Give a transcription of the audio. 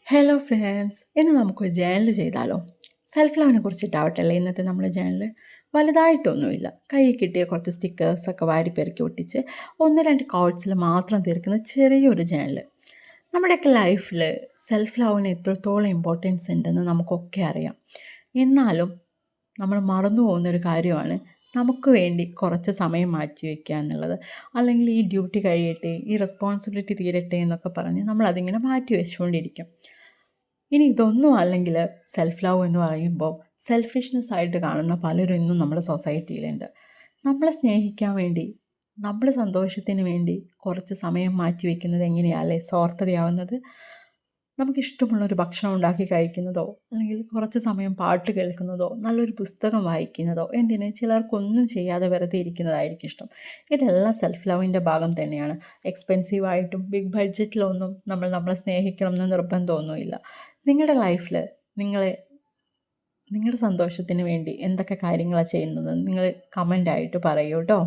Hello friends, ഇന്ന് നമുക്കൊരു journal ചെയ്താലോ? സെൽഫ് ലവിനെ കുറിച്ചിട്ടാവട്ടല്ലേ ഇന്നത്തെ നമ്മുടെ ജേണൽ. വലുതായിട്ടൊന്നുമില്ല, കയ്യിൽ കിട്ടിയ കുറച്ച് സ്റ്റിക്കേഴ്സൊക്കെ വാരിപ്പെറുക്കി ഒട്ടിച്ച് ഒന്ന് രണ്ട് കോട്ട്സിൽ മാത്രം തീർക്കുന്ന ചെറിയൊരു ജേണൽ. നമ്മുടെയൊക്കെ ലൈഫിൽ സെൽഫ് ലവിന് എത്രത്തോളം ഇമ്പോർട്ടൻസ് ഉണ്ടെന്ന് നമുക്കൊക്കെ അറിയാം. എന്നാലും നമ്മൾ മറന്നു പോകുന്നൊരു കാര്യമാണ് നമുക്ക് വേണ്ടി കുറച്ച് സമയം മാറ്റി വയ്ക്കുക എന്നുള്ളത്. അല്ലെങ്കിൽ ഈ ഡ്യൂട്ടി കഴിയട്ടെ, ഈ റെസ്പോൺസിബിലിറ്റി തീരട്ടെ എന്നൊക്കെ പറഞ്ഞ് നമ്മളതിങ്ങനെ മാറ്റി വെച്ചുകൊണ്ടിരിക്കും. ഇനി ഇതൊന്നും അല്ലെങ്കിൽ സെൽഫ് ലവ് എന്ന് പറയുമ്പോൾ സെൽഫിഷ്നെസ് ആയിട്ട് കാണുന്ന പലരും ഇന്നും നമ്മുടെ സൊസൈറ്റിയിലുണ്ട്. നമ്മളെ സ്നേഹിക്കാൻ വേണ്ടി, നമ്മുടെ സന്തോഷത്തിന് വേണ്ടി കുറച്ച് സമയം മാറ്റി വയ്ക്കുന്നത് എങ്ങനെയാണല്ലേ സ്വാർത്ഥതയാവുന്നത്? നമുക്കിഷ്ടമുള്ളൊരു ഭക്ഷണം ഉണ്ടാക്കി കഴിക്കുന്നതോ, അല്ലെങ്കിൽ കുറച്ച് സമയം പാട്ട് കേൾക്കുന്നതോ, നല്ലൊരു പുസ്തകം വായിക്കുന്നതോ, എന്തിന് ചിലർക്കൊന്നും ചെയ്യാതെ വെറുതെ ഇരിക്കുന്നതായിരിക്കും ഇഷ്ടം. ഇതെല്ലാം സെൽഫ് ലവിൻ്റെ ഭാഗം തന്നെയാണ്. എക്സ്പെൻസീവായിട്ടും ബിഗ് ബഡ്ജറ്റിലൊന്നും നമ്മൾ നമ്മളെ സ്നേഹിക്കണം എന്ന് നിർബന്ധമൊന്നുമില്ല. നിങ്ങളുടെ ലൈഫിൽ നിങ്ങളെ നിങ്ങളുടെ സന്തോഷത്തിന് വേണ്ടി എന്തൊക്കെ കാര്യങ്ങളാണ് ചെയ്യുന്നത് നിങ്ങൾ കമൻ്റായിട്ട് പറയൂ കേട്ടോ.